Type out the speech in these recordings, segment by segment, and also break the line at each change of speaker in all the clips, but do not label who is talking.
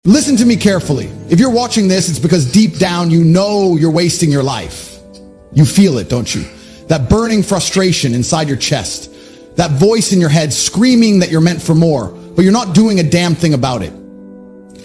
Listen to me carefully. If you're watching this, it's because deep down you know you're wasting your life. You feel it, don't you? That burning frustration inside your chest. That voice in your head screaming that you're meant for more, but you're not doing a damn thing about it.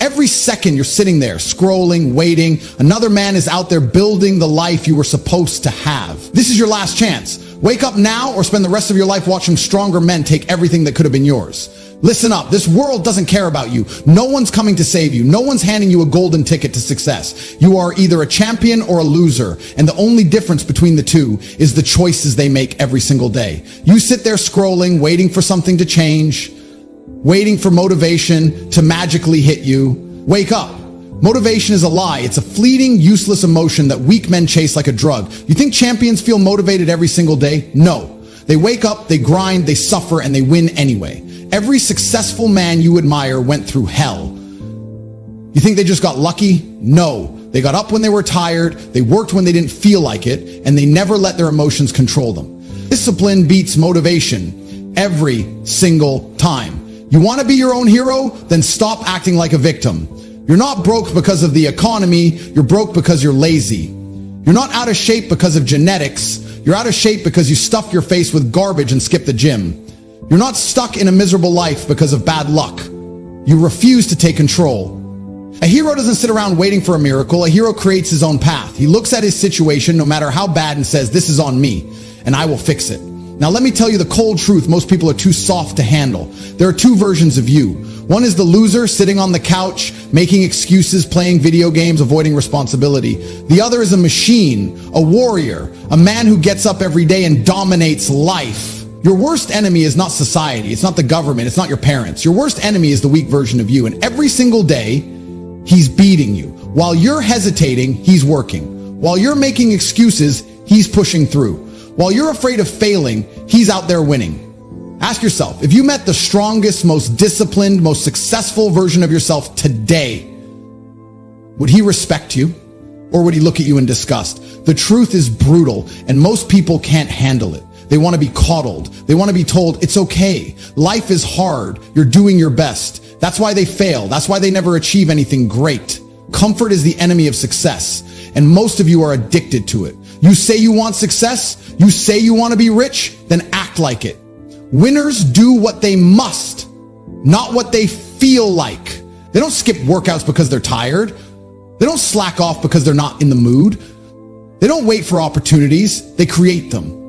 Every second you're sitting there, scrolling, waiting. Another man is out there building the life you were supposed to have. This is your last chance. Wake up now or spend the rest of your life watching stronger men take everything that could have been yours. Listen up. This world doesn't care about you. No one's coming to save you. No one's handing you a golden ticket to success. You are either a champion or a loser. And the only difference between the two is the choices they make every single day. You sit there scrolling, waiting for something to change, waiting for motivation to magically hit you. Wake up. Motivation is a lie. It's a fleeting, useless emotion that weak men chase like a drug. You think champions feel motivated every single day? No. They wake up, they grind, they suffer, and they win anyway. Every successful man you admire went through hell. You think they just got lucky? No. They got up when they were tired, they worked when they didn't feel like it, and they never let their emotions control them. Discipline beats motivation every single time. You want to be your own hero? Then stop acting like a victim. You're not broke because of the economy, you're broke because you're lazy. You're not out of shape because of genetics, you're out of shape because you stuff your face with garbage and skip the gym. You're not stuck in a miserable life because of bad luck. You refuse to take control. A hero doesn't sit around waiting for a miracle. A hero creates his own path. He looks at his situation, no matter how bad, and says, "This is on me, and I will fix it." Now let me tell you the cold truth most people are too soft to handle. There are two versions of you. One is the loser sitting on the couch, making excuses, playing video games, avoiding responsibility. The other is a machine, a warrior, a man who gets up every day and dominates life. Your worst enemy is not society, it's not the government, it's not your parents. Your worst enemy is the weak version of you, and every single day, he's beating you. While you're hesitating, he's working. While you're making excuses, he's pushing through. While you're afraid of failing, he's out there winning. Ask yourself, if you met the strongest, most disciplined, most successful version of yourself today, would he respect you? Or would he look at you in disgust? The truth is brutal, and most people can't handle it. They want to be coddled. They want to be told, it's okay. Life is hard. You're doing your best. That's why they fail. That's why they never achieve anything great. Comfort is the enemy of success, and most of you are addicted to it. You say you want success, you say you want to be rich, then act like it. Winners do what they must, not what they feel like. They don't skip workouts because they're tired. They don't slack off because they're not in the mood. They don't wait for opportunities, they create them.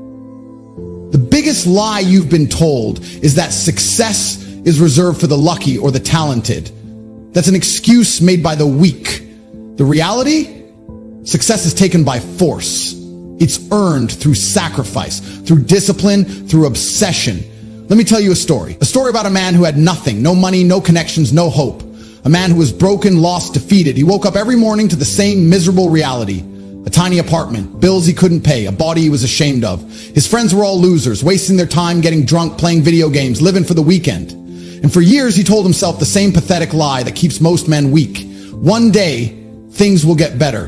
The biggest lie you've been told is that success is reserved for the lucky or the talented. That's an excuse made by the weak. The reality? Success is taken by force. It's earned through sacrifice, through discipline, through obsession. Let me tell you a story about a man who had nothing, no money, no connections, no hope. A man who was broken, lost, defeated. He woke up every morning to the same miserable reality. A tiny apartment, bills he couldn't pay, a body he was ashamed of. His friends were all losers, wasting their time getting drunk, playing video games, living for the weekend. And for years he told himself the same pathetic lie that keeps most men weak. One day, things will get better.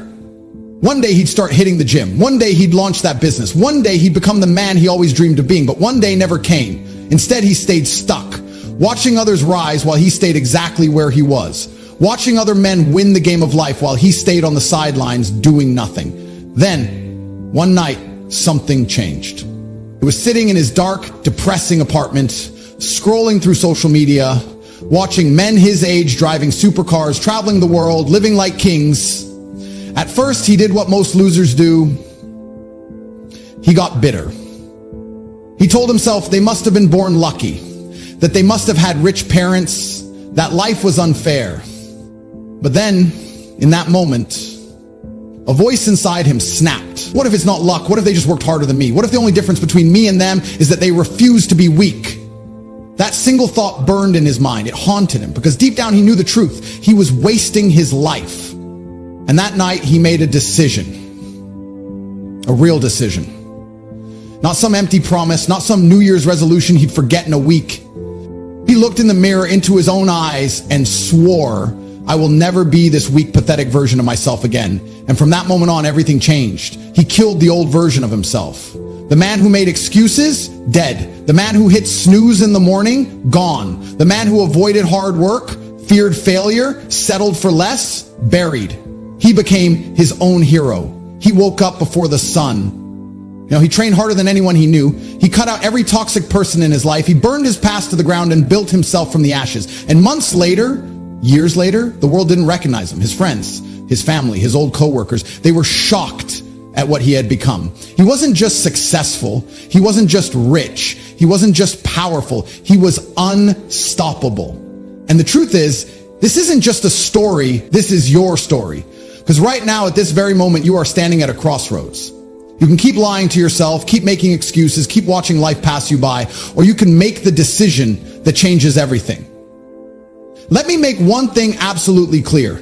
One day he'd start hitting the gym. One day he'd launch that business. One day he'd become the man he always dreamed of being. But one day never came. Instead, he stayed stuck, watching others rise while he stayed exactly where he was. Watching other men win the game of life while he stayed on the sidelines doing nothing. Then, one night, something changed. He was sitting in his dark, depressing apartment, scrolling through social media, watching men his age driving supercars, traveling the world, living like kings. At first, he did what most losers do. He got bitter. He told himself they must have been born lucky, that they must have had rich parents, that life was unfair. But then, in that moment, a voice inside him snapped. What if it's not luck? What if they just worked harder than me? What if the only difference between me and them is that they refuse to be weak? That single thought burned in his mind. It haunted him because deep down he knew the truth. He was wasting his life. And that night he made a decision. A real decision. Not some empty promise, not some New Year's resolution he'd forget in a week. He looked in the mirror into his own eyes and swore, I will never be this weak, pathetic version of myself again. And from that moment on, everything changed. He killed the old version of himself. The man who made excuses, dead. The man who hit snooze in the morning, gone. The man who avoided hard work, feared failure, settled for less, buried. He became his own hero. He woke up before the sun. He trained harder than anyone he knew. He cut out every toxic person in his life. He burned his past to the ground and built himself from the ashes. And months later, years later, the world didn't recognize him. His friends, his family, his old coworkers, they were shocked at what he had become. He wasn't just successful. He wasn't just rich. He wasn't just powerful. He was unstoppable. And the truth is, this isn't just a story. This is your story. Because right now, at this very moment, you are standing at a crossroads. You can keep lying to yourself, keep making excuses, keep watching life pass you by, or you can make the decision that changes everything. Let me make one thing absolutely clear.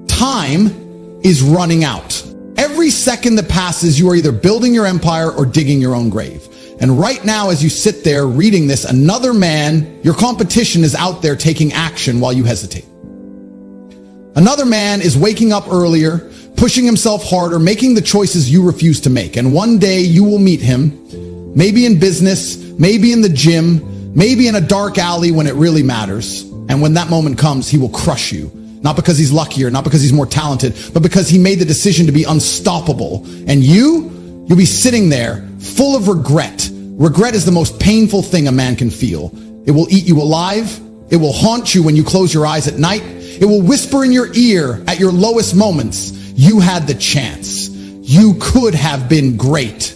Time is running out. Every second that passes, you are either building your empire or digging your own grave. And right now, as you sit there reading this, another man, your competition, is out there taking action while you hesitate. Another man is waking up earlier, pushing himself harder, making the choices you refuse to make. And one day you will meet him, maybe in business, maybe in the gym, maybe in a dark alley when it really matters. And when that moment comes, he will crush you. Not because he's luckier, not because he's more talented, but because he made the decision to be unstoppable. And you'll be sitting there full of regret. Regret is the most painful thing a man can feel. It will eat you alive. It will haunt you when you close your eyes at night. It will whisper in your ear at your lowest moments. You had the chance. You could have been great,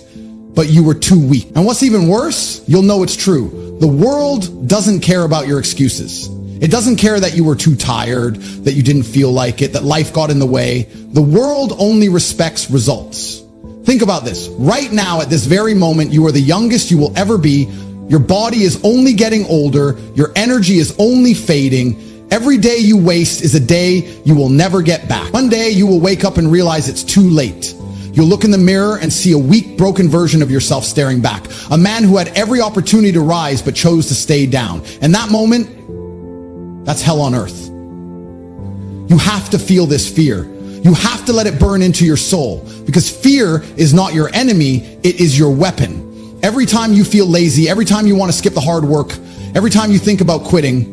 but you were too weak. And what's even worse, you'll know it's true. The world doesn't care about your excuses. It doesn't care that you were too tired, that you didn't feel like it, that life got in the way. The world only respects results. Think about this. Right now, at this very moment, you are the youngest you will ever be. Your body is only getting older. Your energy is only fading. Every day you waste is a day you will never get back. One day you will wake up and realize it's too late. You'll look in the mirror and see a weak, broken version of yourself staring back. A man who had every opportunity to rise but chose to stay down. And that moment, that's hell on earth. You have to feel this fear. You have to let it burn into your soul, because fear is not your enemy, it is your weapon. Every time you feel lazy, every time you want to skip the hard work, every time you think about quitting,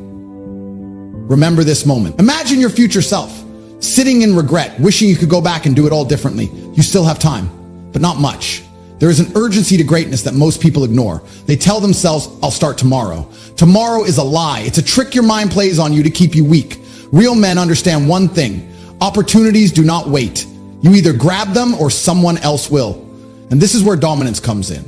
remember this moment. Imagine your future self sitting in regret, wishing you could go back and do it all differently. You still have time, but not much. There is an urgency to greatness that most people ignore. They tell themselves, I'll start tomorrow. Tomorrow is a lie. It's a trick your mind plays on you to keep you weak. Real men understand one thing. Opportunities do not wait. You either grab them or someone else will. And this is where dominance comes in.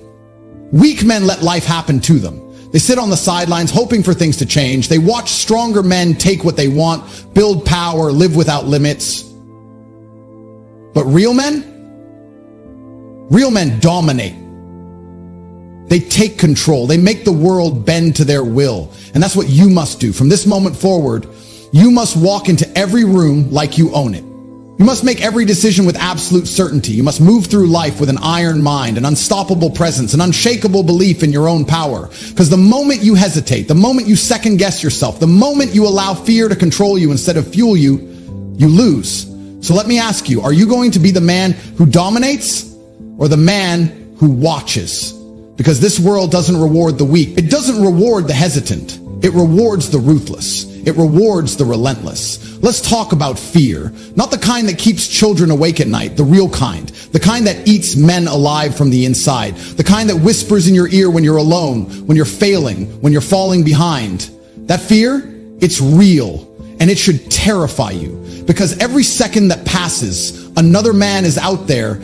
Weak men let life happen to them. They sit on the sidelines hoping for things to change. They watch stronger men take what they want, build power, live without limits. But real men dominate. They take control. They make the world bend to their will. And that's what you must do. From this moment forward, you must walk into every room like you own it. You must make every decision with absolute certainty. You must move through life with an iron mind, an unstoppable presence, an unshakable belief in your own power. Because the moment you hesitate, the moment you second guess yourself, the moment you allow fear to control you instead of fuel you, you lose. So let me ask you, are you going to be the man who dominates or the man who watches? Because this world doesn't reward the weak. It doesn't reward the hesitant. It rewards the ruthless. It rewards the relentless. Let's talk about fear. Not the kind that keeps children awake at night, the real kind. The kind that eats men alive from the inside. The kind that whispers in your ear when you're alone, when you're failing, when you're falling behind. That fear, it's real, and it should terrify you. Because every second that passes, another man is out there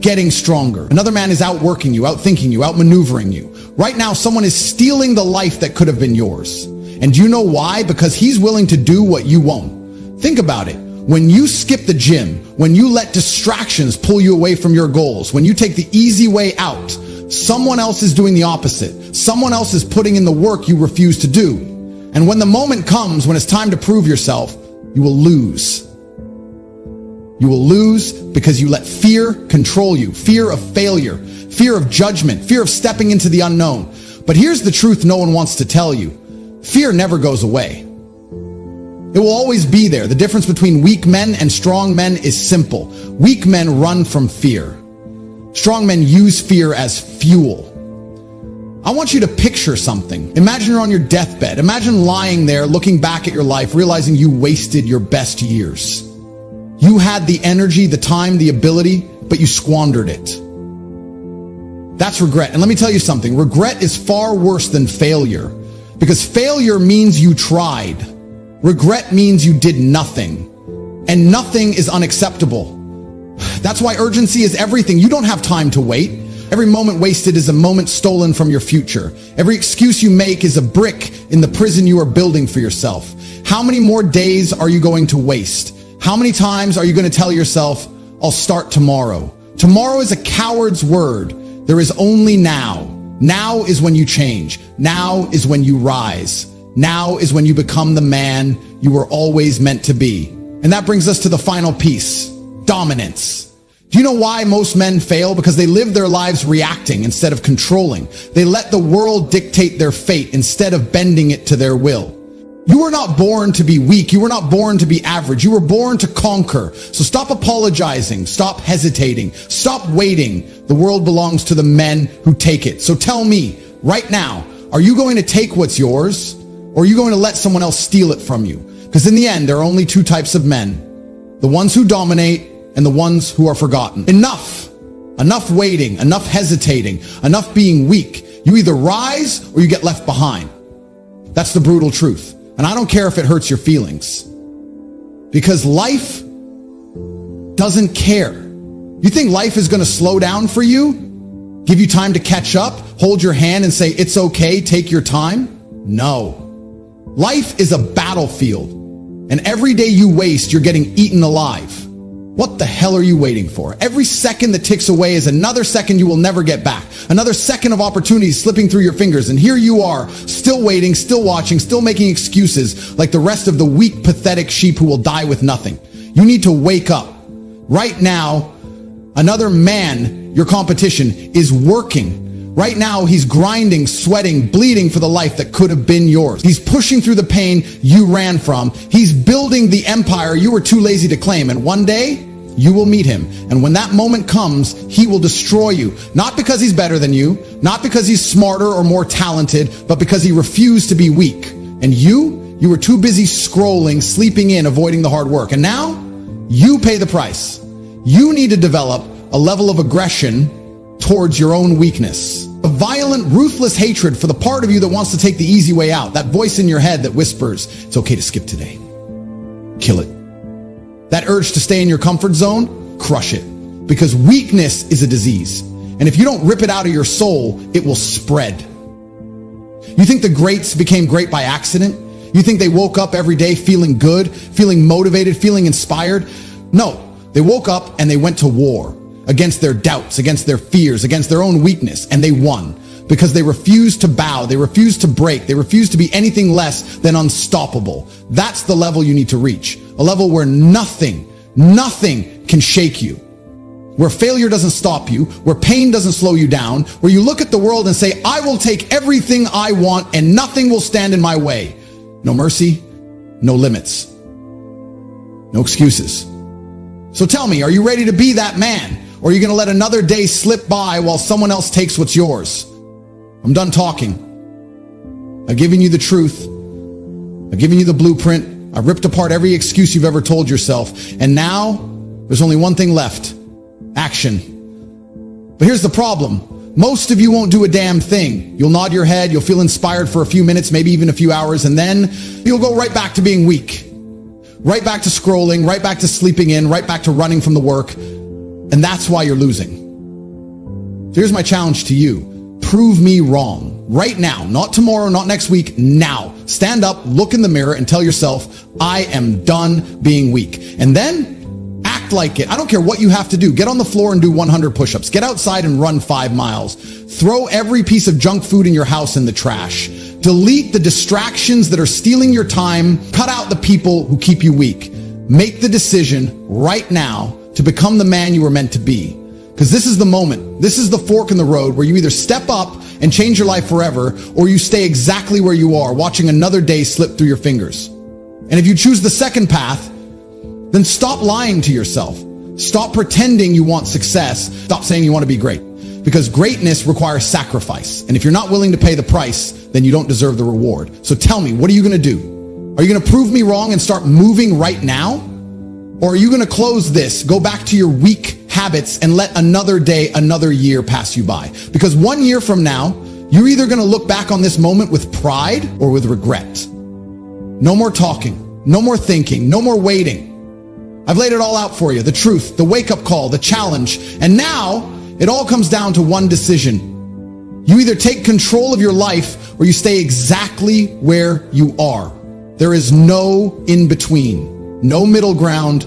getting stronger. Another man is outworking you, outthinking you, outmaneuvering you. Right now, someone is stealing the life that could have been yours. And do you know why? Because he's willing to do what you won't. Think about it. When you skip the gym, when you let distractions pull you away from your goals, when you take the easy way out, someone else is doing the opposite. Someone else is putting in the work you refuse to do. And when the moment comes, when it's time to prove yourself, you will lose. You will lose because you let fear control you. Fear of failure, fear of judgment, fear of stepping into the unknown. But here's the truth no one wants to tell you. Fear never goes away. It will always be there. The difference between weak men and strong men is simple. Weak men run from fear. Strong men use fear as fuel. I want you to picture something. Imagine you're on your deathbed. Imagine lying there, looking back at your life, realizing you wasted your best years. You had the energy, the time, the ability, but you squandered it. That's regret. And let me tell you something. Regret is far worse than failure, because failure means you tried. Regret means you did nothing, and nothing is unacceptable. That's why urgency is everything. You don't have time to wait. Every moment wasted is a moment stolen from your future. Every excuse you make is a brick in the prison you are building for yourself. How many more days are you going to waste? How many times are you going to tell yourself, I'll start tomorrow? Tomorrow is a coward's word. There is only now. Now is when you change. Now is when you rise. Now is when you become the man you were always meant to be. And that brings us to the final piece, dominance. Do you know why most men fail? Because they live their lives reacting instead of controlling. They let the world dictate their fate instead of bending it to their will. You were not born to be weak. You were not born to be average. You were born to conquer. So stop apologizing. Stop hesitating. Stop waiting. The world belongs to the men who take it. So tell me right now, are you going to take what's yours, or are you going to let someone else steal it from you? Because in the end, there are only two types of men: the ones who dominate and the ones who are forgotten. Enough. Enough waiting, enough hesitating, enough being weak. You either rise or you get left behind. That's the brutal truth. And I don't care if it hurts your feelings, because life doesn't care. You think life is going to slow down for you? Give you time to catch up? Hold your hand and say, it's okay, take your time? No. Life is a battlefield, and every day you waste, you're getting eaten alive. What the hell are you waiting for? Every second that ticks away is another second you will never get back. Another second of opportunity slipping through your fingers. And here you are, still waiting, still watching, still making excuses like the rest of the weak, pathetic sheep who will die with nothing. You need to wake up. Right now, another man, your competition, is working. Right now, he's grinding, sweating, bleeding for the life that could have been yours. He's pushing through the pain you ran from. He's building the empire you were too lazy to claim. And one day, you will meet him. And when that moment comes, he will destroy you. Not because he's better than you, not because he's smarter or more talented, but because he refused to be weak. And you were too busy scrolling, sleeping in, avoiding the hard work. And now, you pay the price. You need to develop a level of aggression towards your own weakness. A violent, ruthless hatred for the part of you that wants to take the easy way out. That voice in your head that whispers, it's okay to skip today. Kill it. That urge to stay in your comfort zone, crush it. Because weakness is a disease. And if you don't rip it out of your soul, it will spread. You think the greats became great by accident? You think they woke up every day feeling good, feeling motivated, feeling inspired? No, they woke up and they went to war. Against their doubts, against their fears, against their own weakness, and they won. Because they refused to bow, they refused to break, they refused to be anything less than unstoppable. That's the level you need to reach. A level where nothing can shake you. Where failure doesn't stop you, where pain doesn't slow you down, where you look at the world and say, I will take everything I want and nothing will stand in my way. No mercy, no limits, no excuses. So tell me, are you ready to be that man? Or are you going to let another day slip by while someone else takes what's yours? I'm done talking. I've given you the truth. I've given you the blueprint. I've ripped apart every excuse you've ever told yourself. And now there's only one thing left: action. But here's the problem. Most of you won't do a damn thing. You'll nod your head. You'll feel inspired for a few minutes, maybe even a few hours. And then you'll go right back to being weak. Right back to scrolling, right back to sleeping in, right back to running from the work. And that's why you're losing. So here's my challenge to you. Prove me wrong. Right now. Not tomorrow, not next week. Now. Stand up, look in the mirror, and tell yourself, I am done being weak. And then act like it. I don't care what you have to do. Get on the floor and do 100 push-ups. Get outside and run 5 miles. Throw every piece of junk food in your house in the trash. Delete the distractions that are stealing your time. Cut out the people who keep you weak. Make the decision right now to become the man you were meant to be. Because this is the moment. This is the fork in the road where you either step up and change your life forever, or you stay exactly where you are, watching another day slip through your fingers. And if you choose the second path, then stop lying to yourself. Stop pretending you want success. Stop saying you want to be great. Because greatness requires sacrifice. And if you're not willing to pay the price, then you don't deserve the reward. So tell me, what are you going to do? Are you going to prove me wrong and start moving right now? Or are you going to close this, go back to your weak habits and let another day, another year pass you by? Because 1 year from now, you're either going to look back on this moment with pride or with regret. No more talking, no more thinking, no more waiting. I've laid it all out for you. The truth, the wake-up call, the challenge. And now it all comes down to one decision. You either take control of your life or you stay exactly where you are. There is no in between, no middle ground,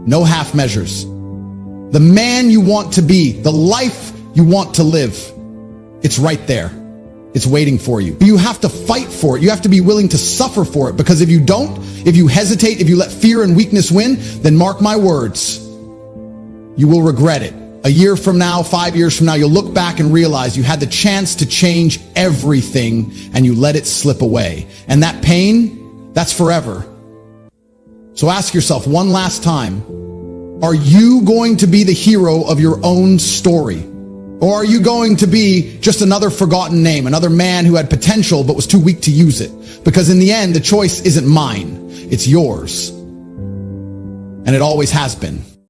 no half measures. The man you want to be, the life you want to live, it's right there. It's waiting for you. But you have to fight for it. You have to be willing to suffer for it, because if you don't, if you hesitate, if you let fear and weakness win, then mark my words, you will regret it. A year from now, 5 years from now, you'll look back and realize you had the chance to change everything and you let it slip away. And that pain, that's forever. So ask yourself one last time, are you going to be the hero of your own story? Or are you going to be just another forgotten name, another man who had potential but was too weak to use it? Because in the end, the choice isn't mine, it's yours. And it always has been.